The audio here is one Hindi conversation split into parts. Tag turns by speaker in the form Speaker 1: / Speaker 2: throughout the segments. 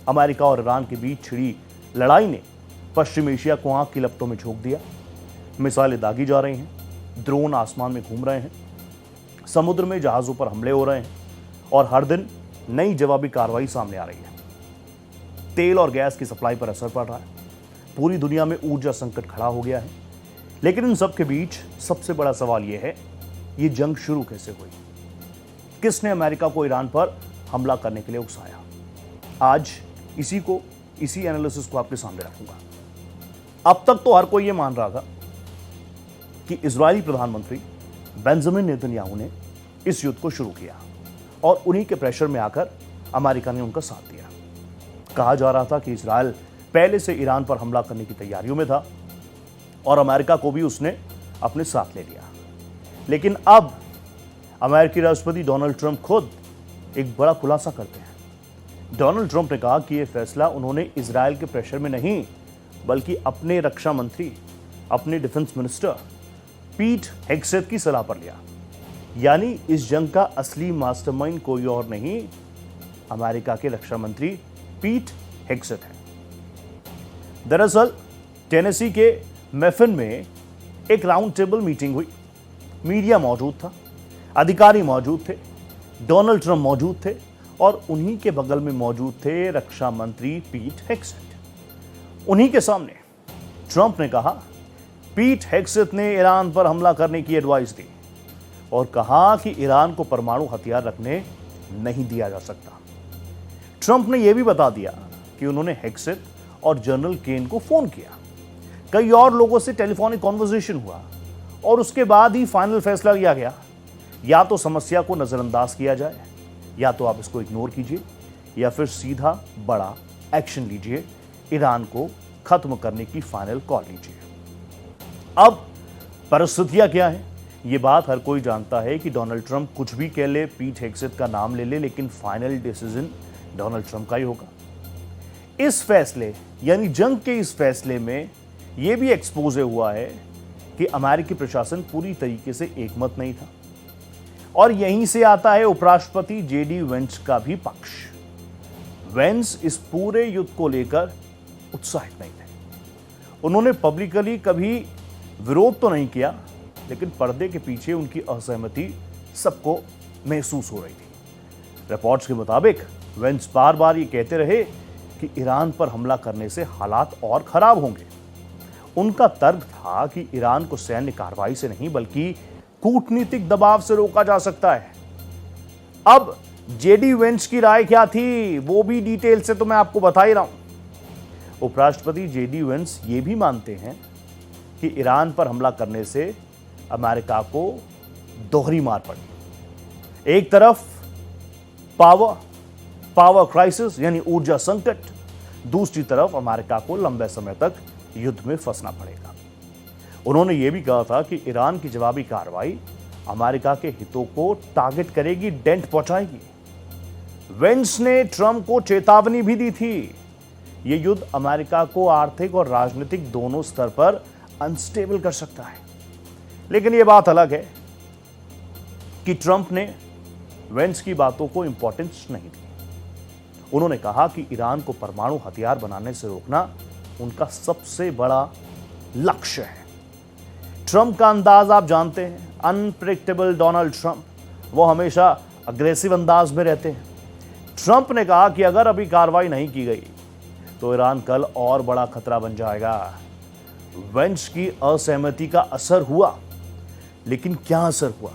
Speaker 1: अमेरिका और ईरान के बीच छिड़ी लड़ाई ने पश्चिम एशिया को आग की लपटों में झोंक दिया। मिसाइलें दागी जा रही हैं, ड्रोन आसमान में घूम रहे हैं, समुद्र में जहाजों पर हमले हो रहे हैं और हर दिन नई जवाबी कार्रवाई सामने आ रही है। तेल और गैस की सप्लाई पर असर पड़ रहा है। पूरी दुनिया में ऊर्जा संकट खड़ा हो गया है। लेकिन इन सब के बीच सबसे बड़ा सवाल यह है, ये जंग शुरू कैसे हुई? किसने अमेरिका को ईरान पर हमला करने के लिए उकसाया? आज इसी एनालिसिस को आपके सामने रखूंगा। अब तक तो हर कोई यह मान रहा था कि इजरायली प्रधानमंत्री बेंजामिन नेतन्याहू ने इस युद्ध को शुरू किया और उन्हीं के प्रेशर में आकर अमेरिका ने उनका साथ दिया। कहा जा रहा था कि इजरायल पहले से ईरान पर हमला करने की तैयारियों में था और अमेरिका को भी उसने अपने साथ ले लिया। लेकिन अब अमेरिकी राष्ट्रपति डोनाल्ड ट्रंप खुद एक बड़ा खुलासा करते हैं। डोनाल्ड ट्रंप ने कहा कि यह फैसला उन्होंने इजरायल के प्रेशर में नहीं, बल्कि अपने रक्षा मंत्री, अपने डिफेंस मिनिस्टर पीट हेग्सेथ की सलाह पर लिया। यानी इस जंग का असली मास्टरमाइंड कोई और नहीं, अमेरिका के रक्षा मंत्री पीट हेग्सेथ है। दरअसल टेनेसी के मेफिन में एक राउंड टेबल मीटिंग हुई। मीडिया मौजूद था, अधिकारी मौजूद थे, डोनाल्ड ट्रंप मौजूद थे और उन्हीं के बगल में मौजूद थे रक्षा मंत्री पीट हेग्सेथ। उन्हीं के सामने ट्रंप ने कहा, पीट हेग्सेथ ने ईरान पर हमला करने की एडवाइस दी और कहा कि ईरान को परमाणु हथियार रखने नहीं दिया जा सकता। ट्रंप ने यह भी बता दिया कि उन्होंने हेग्सेथ और जनरल केन को फोन किया। कई और लोगों से टेलीफोनिक कॉन्वर्सेशन हुआ और उसके बाद ही फाइनल फैसला लिया गया। या तो समस्या को नजरअंदाज किया जाए, या तो आप इसको इग्नोर कीजिए, या फिर सीधा बड़ा एक्शन लीजिए, ईरान को खत्म करने की फाइनल कॉल लीजिए। अब परिस्थितियां क्या है, यह बात हर कोई जानता है कि डोनाल्ड ट्रंप कुछ भी कह ले, पीट हेग्सेथ का नाम ले ले, लेकिन फाइनल डिसीजन डोनाल्ड ट्रंप का ही होगा। इस फैसले यानी जंग के इस फैसले में यह भी एक्सपोज हुआ है कि अमेरिकी प्रशासन पूरी तरीके से एकमत नहीं था और यहीं से आता है उपराष्ट्रपति जेडी वेंस का भी पक्ष। वेंस इस पूरे युद्ध को लेकर उत्साहित नहीं थे। उन्होंने पब्लिकली कभी विरोध तो नहीं किया, लेकिन पर्दे के पीछे उनकी असहमति सबको महसूस हो रही थी। रिपोर्ट्स के मुताबिक वेंस बार बार ये कहते रहे कि ईरान पर हमला करने से हालात और खराब होंगे। उनका तर्क था कि ईरान को सैन्य कार्रवाई से नहीं, बल्कि कूटनीतिक दबाव से रोका जा सकता है। अब जेडी वेंस की राय क्या थी, वो भी डिटेल से तो मैं आपको बता ही रहा हूं। उपराष्ट्रपति जेडी वेंस ये भी मानते हैं कि ईरान पर हमला करने से अमेरिका को दोहरी मार पड़ी। एक तरफ पावर क्राइसिस यानी ऊर्जा संकट, दूसरी तरफ अमेरिका को लंबे समय तक युद्ध में फंसना पड़ेगा। उन्होंने यह भी कहा था कि ईरान की जवाबी कार्रवाई अमेरिका के हितों को टारगेट करेगी, डेंट पहुंचाएगी। वेंस ने ट्रंप को चेतावनी भी दी थी, यह युद्ध अमेरिका को आर्थिक और राजनीतिक दोनों स्तर पर अनस्टेबल कर सकता है। लेकिन यह बात अलग है कि ट्रंप ने वेंस की बातों को इंपॉर्टेंस नहीं दी। उन्होंने कहा कि ईरान को परमाणु हथियार बनाने से रोकना उनका सबसे बड़ा लक्ष्य है। ट्रंप का अंदाज आप जानते हैं, अनप्रेडिक्टेबल डोनाल्ड ट्रंप, वो हमेशा अग्रेसिव अंदाज में रहते हैं। ट्रंप ने कहा कि अगर अभी कार्रवाई नहीं की गई तो ईरान कल और बड़ा खतरा बन जाएगा। वेंस की असहमति का असर हुआ, लेकिन क्या असर हुआ?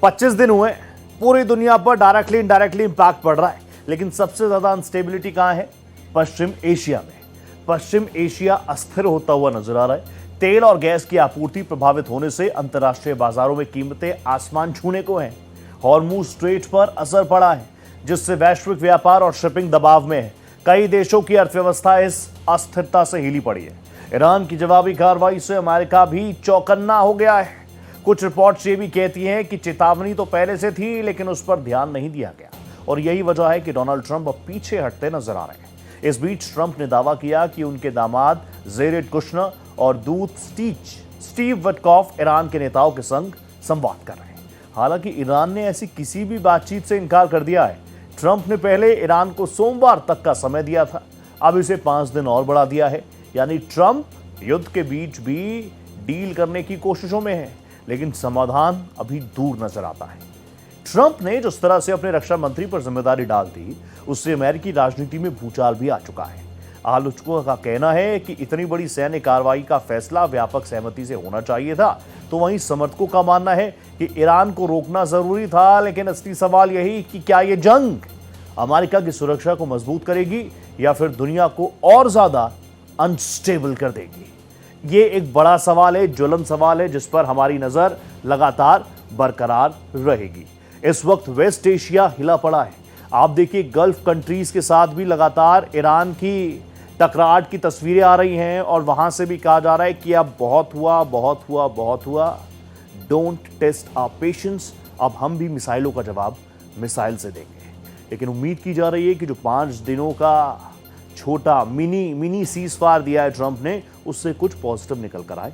Speaker 1: 25 दिन हुए, पूरी दुनिया पर डायरेक्टली इनडायरेक्टली इंपैक्ट पड़ रहा है, लेकिन सबसे ज्यादा अनस्टेबिलिटी कहां है? पश्चिम एशिया में। पश्चिम एशिया अस्थिर होता हुआ नजर आ रहा है। तेल और गैस की आपूर्ति प्रभावित होने से अंतर्राष्ट्रीय बाजारों में कीमतें आसमान छूने को हैं। हॉर्मुज स्ट्रेट पर असर पड़ा है, जिससे वैश्विक व्यापार और शिपिंग दबाव में है। कई देशों की अर्थव्यवस्था इस अस्थिरता से हिली पड़ी है। ईरान की जवाबी कार्रवाई से अमेरिका भी चौकन्ना हो गया है। कुछ रिपोर्ट्स ये भी कहती हैं कि चेतावनी तो पहले से थी, लेकिन उस पर ध्यान नहीं दिया गया और यही वजह है कि डोनाल्ड ट्रंप अब पीछे हटते नजर आ रहे हैं। इस बीच ट्रंप ने दावा किया कि उनके दामाद जेरेड कुशनर और दूत स्टीव विटकॉफ ईरान के नेताओं के संग संवाद कर रहे हैं। हालांकि ईरान ने ऐसी किसी भी बातचीत से इनकार कर दिया है। ट्रंप ने पहले ईरान को सोमवार तक का समय दिया था, अब इसे 5 दिन और बढ़ा दिया है। यानी ट्रंप युद्ध के बीच भी डील करने की कोशिशों में है, लेकिन समाधान अभी दूर नजर आता है। ट्रंप ने जिस तरह से अपने रक्षा मंत्री पर जिम्मेदारी डाल दी, उससे अमेरिकी राजनीति में भूचाल भी आ चुका है। आलोचकों का कहना है कि इतनी बड़ी सैन्य कार्रवाई का फैसला व्यापक सहमति से होना चाहिए था, तो वहीं समर्थकों का मानना है कि ईरान को रोकना जरूरी था। लेकिन असली सवाल यही कि क्या यह जंग अमेरिका की सुरक्षा को मजबूत करेगी या फिर दुनिया को और ज्यादा अनस्टेबल कर देगी? ये एक बड़ा सवाल है, ज्वलन सवाल है, जिस पर हमारी नजर लगातार बरकरार रहेगी। इस वक्त वेस्ट एशिया हिला पड़ा है। आप देखिए, गल्फ कंट्रीज के साथ भी लगातार ईरान की टकराहट की तस्वीरें आ रही हैं और वहां से भी कहा जा रहा है कि अब बहुत हुआ, बहुत हुआ, बहुत हुआ। Don't test our patience. अब हम भी मिसाइलों का जवाब मिसाइल से देंगे। लेकिन उम्मीद की जा रही है कि जो 5 दिनों का छोटा मिनी सीज फायर दिया है ट्रंप ने, उससे कुछ पॉजिटिव निकल कर आए।